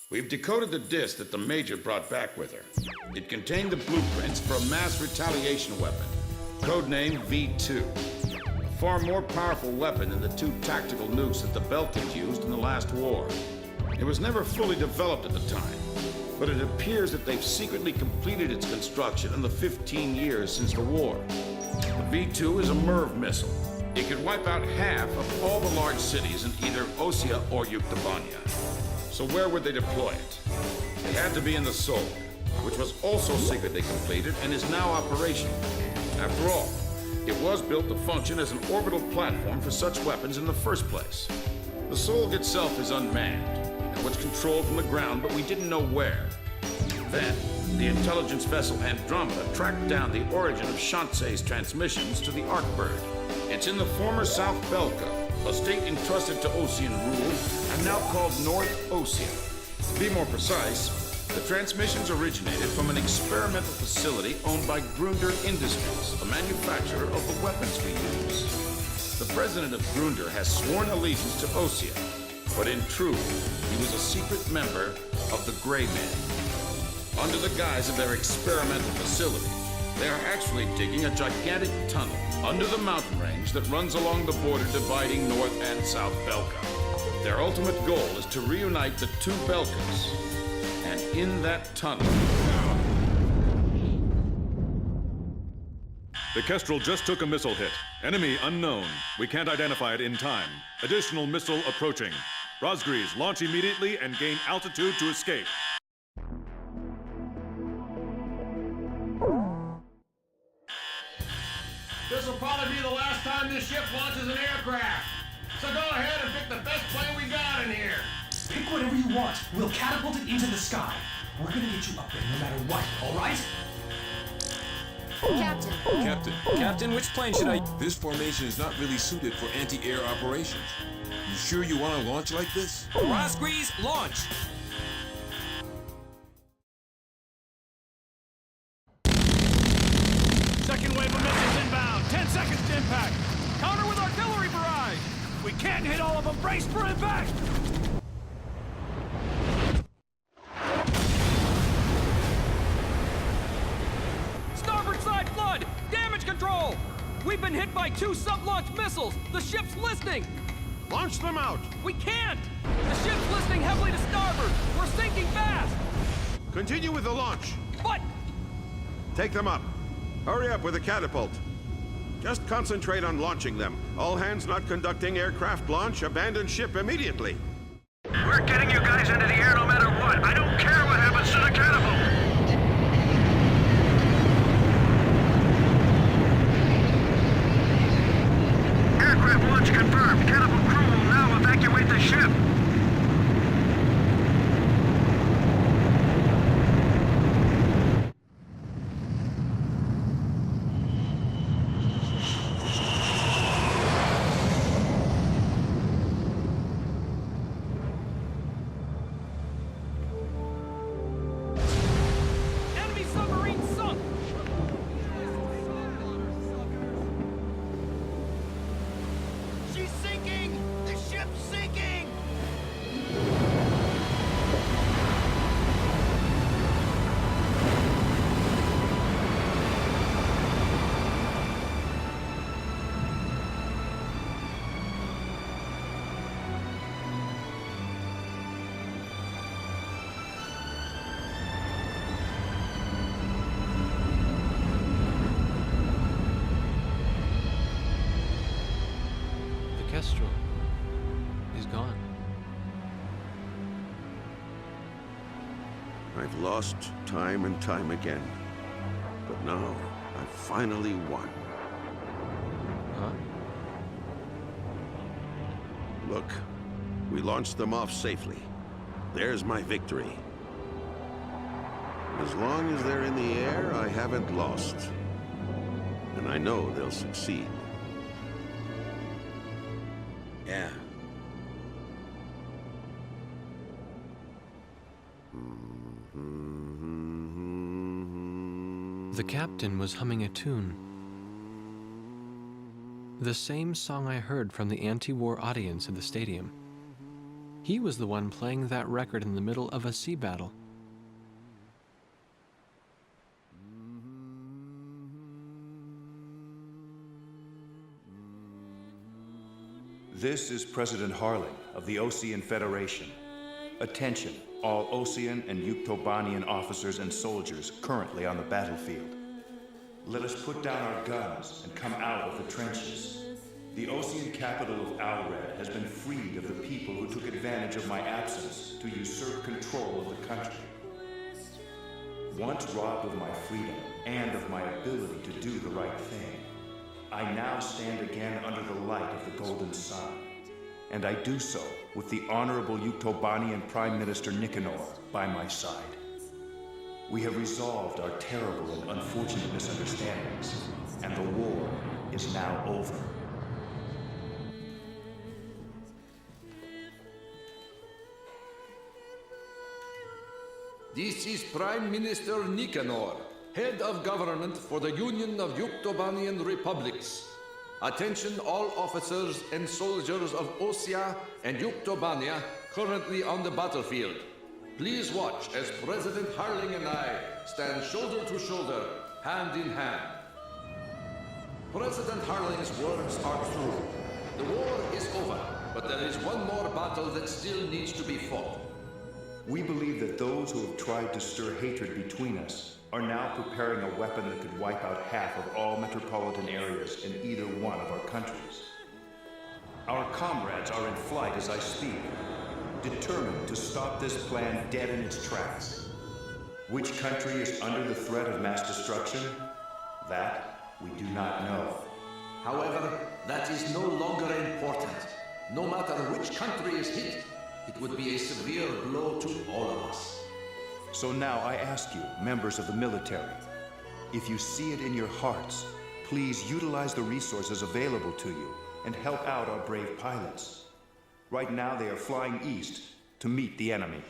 We've decoded the disc that the Major brought back with her. It contained the blueprints for a mass retaliation weapon, codenamed V2. A far more powerful weapon than the two tactical nukes that the Belkans used in the last war. It was never fully developed at the time, but it appears that they've secretly completed its construction in the 15 years since the war. The V2 is a MIRV missile. It could wipe out half of all the large cities in either Osean or Yuktobanian. So where would they deploy it? It had to be in the SOLG, which was also secretly completed and is now operational. After all, it was built to function as an orbital platform for such weapons in the first place. The SOLG itself is unmanned and was controlled from the ground, but we didn't know where. Then, the intelligence vessel Andromeda tracked down the origin of Shantzei's transmissions to the Arkbird. It's in the former South Belka, a state entrusted to Osean rule and now called North Osean. To be more precise, the transmissions originated from an experimental facility owned by Grunder Industries, a manufacturer of the weapons we use. The president of Grunder has sworn allegiance to Osean, but in truth, he was a secret member of the Gray Men. Under the guise of their experimental facility, they are actually digging a gigantic tunnel under the mountain range that runs along the border dividing North and South Belka. Their ultimate goal is to reunite the two Belkas. And in that tunnel... The Kestrel just took a missile hit. Enemy unknown. We can't identify it in time. Additional missile approaching. Razgriz, launch immediately and gain altitude to escape. This will probably be the last time this ship launches an aircraft. So go ahead and pick the best plane we got in here. Pick whatever you want. We'll catapult it into the sky. We're gonna get you up there no matter what, all right? Captain, which plane should I... This formation is not really suited for anti-air operations. You sure you want to launch like this? Razgriz, launch! Second wave of missiles inbound. 10 seconds to impact. Counter with artillery barrage. We can't hit all of them. Brace for impact. Starboard side flood! Damage control! We've been hit by 2 sub-launch missiles! The ship's listing! Launch them out. We can't! The ship's listing heavily to starboard! We're sinking fast! Continue with the launch. What? Take them up. Hurry up with the catapult. Just concentrate on launching them. All hands not conducting aircraft launch, abandon ship immediately. We're getting you guys into the air no matter what. I don't care what happens to the catapult. Aircraft launch confirmed. Catapult crew will now evacuate the ship. Enemy submarine sunk! She's sinking. The ship's sinking. The Kestrel is gone. I've lost time and time again. But now, I've finally won. Huh? Look, we launched them off safely. There's my victory. As long as they're in the air, I haven't lost. And I know they'll succeed. Yeah. The captain was humming a tune. The same song I heard from the anti-war audience at the stadium. He was the one playing that record in the middle of a sea battle. This is President Harling of the Osean Federation. Attention, all Osean and Yuktobanian officers and soldiers currently on the battlefield. Let us put down our guns and come out of the trenches. The Osean capital of Alred has been freed of the people who took advantage of my absence to usurp control of the country. Once robbed of my freedom and of my ability to do the right thing, I now stand again under the light of the golden sun. And I do so with the Honorable Yuktobanian Prime Minister Nikanor by my side. We have resolved our terrible and unfortunate misunderstandings, and the war is now over. This is Prime Minister Nikanor, Head of Government for the Union of Yuktobanian Republics. Attention all officers and soldiers of Osean and Yuktobania currently on the battlefield. Please watch as President Harling and I stand shoulder to shoulder, hand in hand. President Harling's words are true. The war is over, but there is one more battle that still needs to be fought. We believe that those who have tried to stir hatred between us are now preparing a weapon that could wipe out half of all metropolitan areas in either one of our countries. Our comrades are in flight as I speak, determined to stop this plan dead in its tracks. Which country is under the threat of mass destruction? That we do not know. However, that is no longer important. No matter which country is hit, it would be a severe blow to all of us. So now I ask you, members of the military, if you see it in your hearts, please utilize the resources available to you and help out our brave pilots. Right now they are flying east to meet the enemy.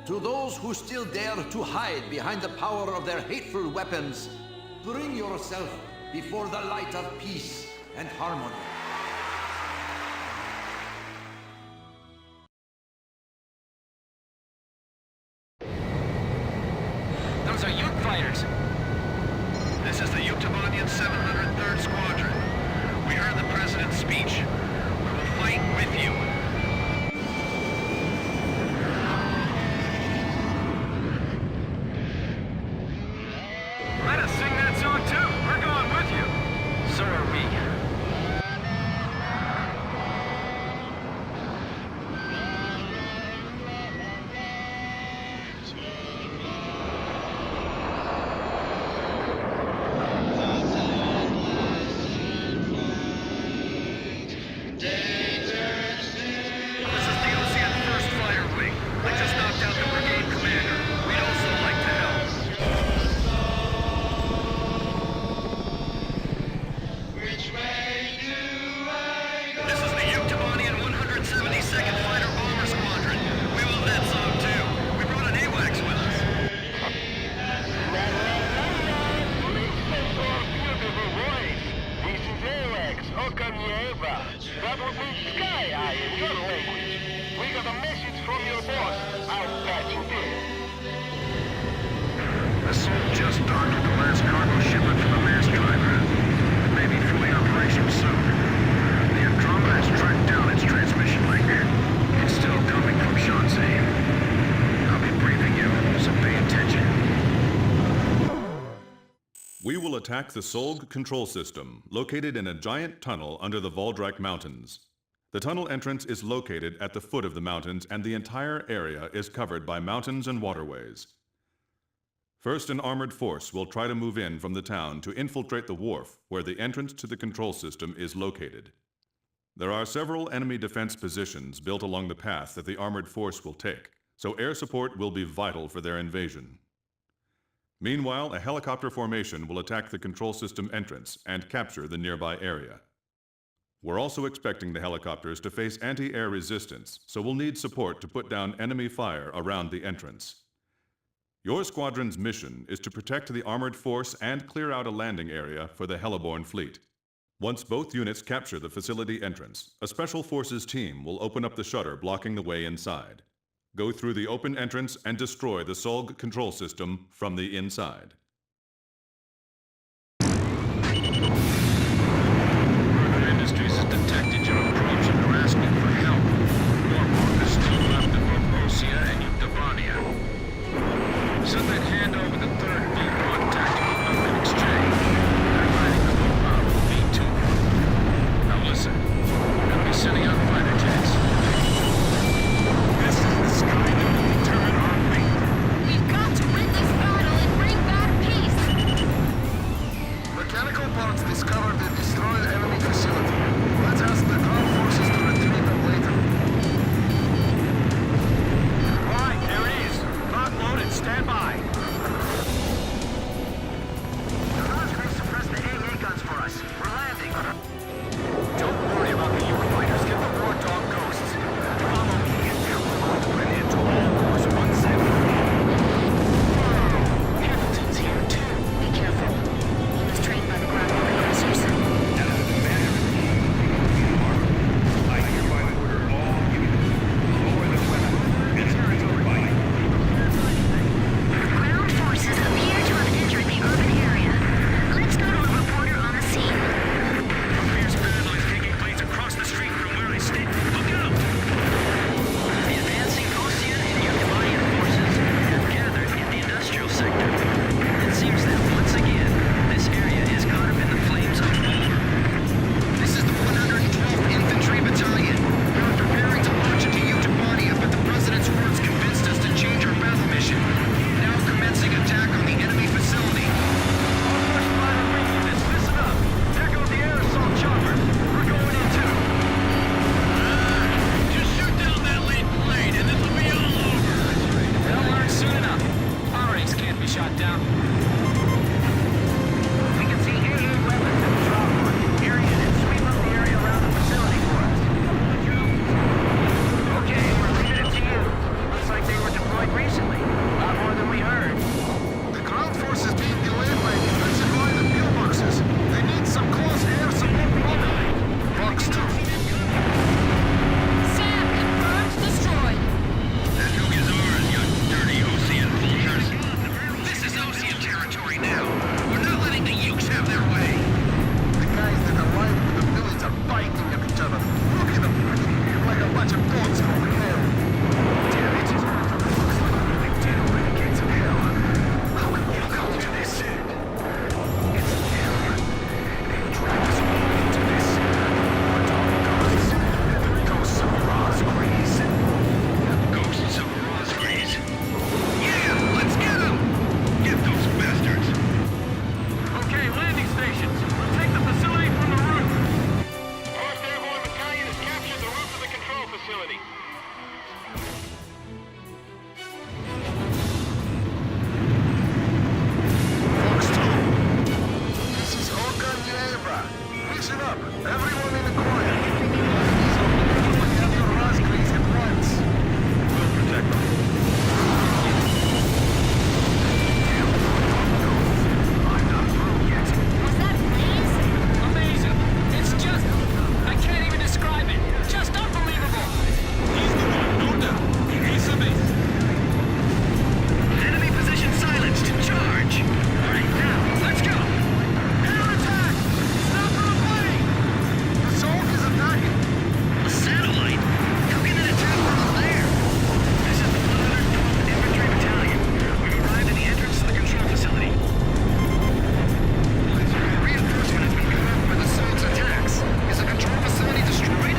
To those who still dare to hide behind the power of their hateful weapons, bring yourself before the light of peace and harmony. Those are Yuk fighters. This is the Yuktobanian 703rd Squadron. We heard the President's speech. We will fight with you. Let us sing that song too. We're going with you. So are we. That would be sky eye in your language. We got a message from your boss. I'll patch it in. The SOLG just docked with the last cargo shipment from the mass driver. It may be fully operational soon. The Andromeda has tracked down its transmission link. It's still coming from Shanxi. I'll be briefing you, so pay attention. We will attack the SOLG control system, located in a giant tunnel under the Voldrak Mountains. The tunnel entrance is located at the foot of the mountains, and the entire area is covered by mountains and waterways. First, an armored force will try to move in from the town to infiltrate the wharf, where the entrance to the control system is located. There are several enemy defense positions built along the path that the armored force will take, so air support will be vital for their invasion. Meanwhile, a helicopter formation will attack the control system entrance and capture the nearby area. We're also expecting the helicopters to face anti-air resistance, so we'll need support to put down enemy fire around the entrance. Your squadron's mission is to protect the armored force and clear out a landing area for the Heliborn fleet. Once both units capture the facility entrance, a Special Forces team will open up the shutter blocking the way inside. Go through the open entrance and destroy the SOLG control system from the inside. Further Industries has detected your approach and are asking for help. Warhawk is still left above Osean and Yuktobanian. So then hand over the third V1 tactical weapon exchange. They're lining the mobile V2. Now listen, they'll be sending out fighter jets. This is the sky that will determine our fate. We've got to win this battle and bring back peace! Mechanical parts discovered the destroyed enemy facility. Let's ask the ground forces to retrieve them later. Right, there it is. Lock loaded, stand by. The Razgriz suppressed the AA guns for us. We're landing. Don't worry about the Eurofighters. Get the Warthog ghosts. Follow me and we're going to put an end to all wars 1-7. Hamilton's here, too. Be careful. He was trained by the ground aggressors. I hereby order all units, lower the weapon. It's territory. Ground forces appear to have entered the urban area. Let's go to a reporter on the scene. Fierce battle is taking place across the street from where I stand. Look out! The advancing Osean and Yuktobanian forces have gathered in the industrial sector. It seems that once again, this area is caught up in the flames of war. This is the 112th Infantry Battalion. We were preparing to launch into Yuktobania, but the President's words convinced us to change our battle mission. Now commencing attack on the enemy facility. Listen up. There go the air assault choppers. We're going in too. Just shoot down that lead plane and it'll be all over. They'll learn soon enough. Our ace can't be shot down. We can see AA weapons in the drop point. Area and sweep up the area around the facility for us. Okay, we're leaving it to you. Looks like they were deployed recently. A lot more than we heard. The ground force is being delayed by defensive line and pillboxes. They need some close air support locally. Box 2. Sam, confirmed destroyed. That nuke is ours, you dirty Osean vultures. This is Osean territory now. We're not letting the Ukes have their way. The guys that arrived with the village are fighting at each other. Look at them. Like a bunch of dogs going hell. Damn it. Looks like we really did open the gates of hell. How can we come to this? It's them. They dragged us all into this. But all ghosts. The ghosts of Razgriz. Ghosts of Razgriz. Yeah, let's get them! Get those bastards! Okay, landing stations. We'll take the facility from the roof. 4th Airborne Battalion has captured the roof of the control facility. Fox 2. This is Osean and Listen up. Everyone in the corner. These are going after Razgriz at once. We'll protect them. I'm not through yet. Was that Blaze? Amazing. It's just... I can't even describe it. Just unbelievable. He's the one, no doubt. The ace of aces. Enemy position silenced. Charge! All right, now, let's go! Air attack! Stop the plane! The SOLG is attacking. A satellite? How can it attack from up there? This is the 112th Infantry Battalion. We've arrived at the entrance to the control facility. Reinforcement has been cut off by the SOLG's attacks. Is the control facility destroyed?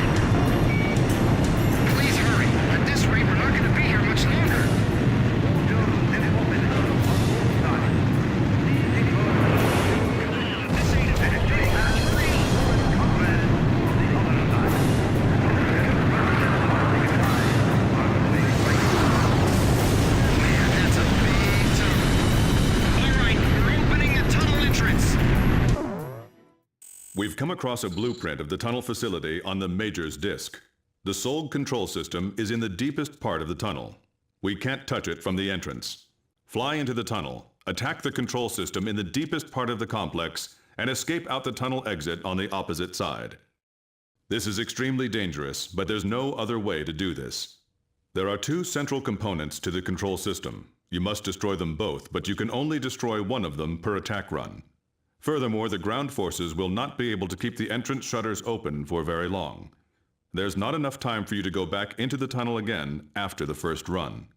Please hurry. At this rate, we're not going to be here much longer. That's a big tunnel. All right, we're opening the tunnel entrance. We've come across a blueprint of the tunnel facility on the Major's disk. The SOLG control system is in the deepest part of the tunnel. We can't touch it from the entrance. Fly into the tunnel, attack the control system in the deepest part of the complex, and escape out the tunnel exit on the opposite side. This is extremely dangerous, but there's no other way to do this. There are two central components to the control system. You must destroy them both, but you can only destroy one of them per attack run. Furthermore, the ground forces will not be able to keep the entrance shutters open for very long. There's not enough time for you to go back into the tunnel again after the first run.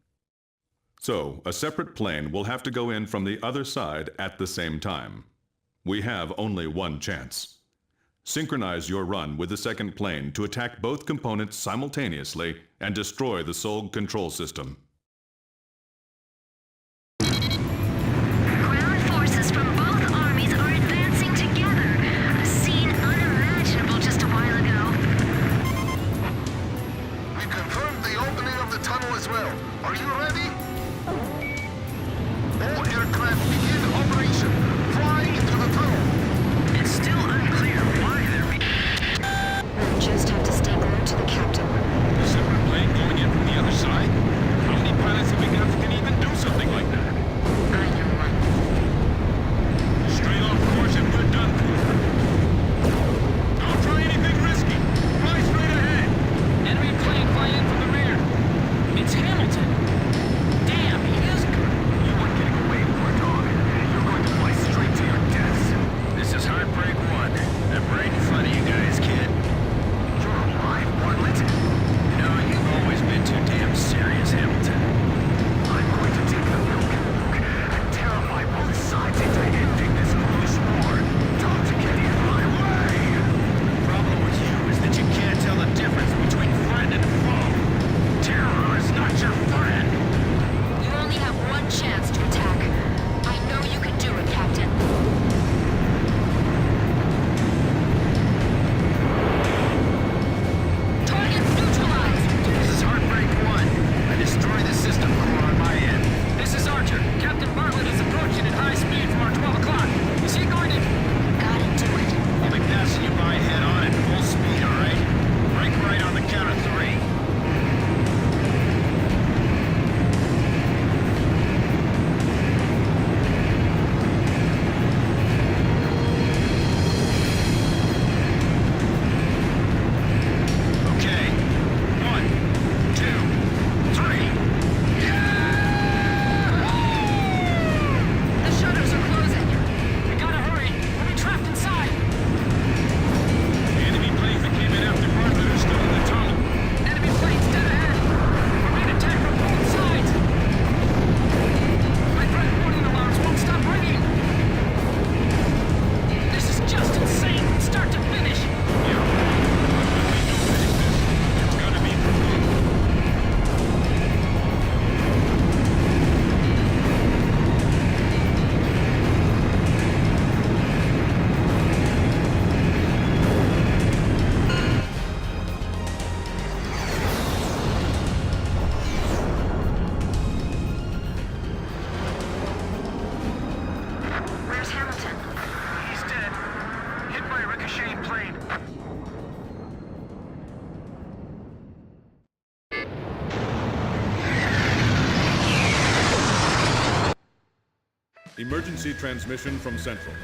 So, a separate plane will have to go in from the other side at the same time. We have only one chance. Synchronize your run with the second plane to attack both components simultaneously and destroy the SOLG control system. Ground forces from both armies are advancing together. A scene unimaginable just a while ago. We confirmed the opening of the tunnel as well. Are you ready? All aircraft begin operation. Flying into the tunnel. It's still unclear why they're We'll just have to stay glued to the captain. A separate plane going in from the other side? How many pilots have we got that can even do something like that? I know one. Stray off course and we're done for. Don't try anything risky. Fly straight ahead. Enemy plane flying in from the rear. It's Hamilton. Damn, he is good. You weren't getting away, poor dog. You're going to fly straight to your deaths. This is Heartbreak 1. I'm right in front of you guys, kid. You're alive, Bartlett. You know, you've always been too damn serious, Hamilton. I'm going to take the milk and terrify both sides into ending this foolish war. Don't get in my way. The problem with you is that you can't tell the difference between friend and foe. Terror is not your friend. You only have one chance to attack. I know you can do it, Captain. Targets neutralized. This is Heartbreak 1. I destroy the system core on my end. This is Archer. Captain Bartlett is approaching at high speed from our 12 o'clock. Is he going to... Gotta do it. I'll be passing you by head on at full speed, all right? Break right on the count of 3. Okay. 1, 2, 3. The shutters are closing. We gotta hurry. We'll be trapped inside. The enemy planes that came in after Bartlett are still in the tunnel. Enemy planes dead ahead. We're being attacked from both sides. My threat warning alarms won't stop ringing. This is just insane from start to finish. It's gonna be for good. Where's Hamilton? He's dead. Hit by a ricocheting plane. Emergency transmission from Central.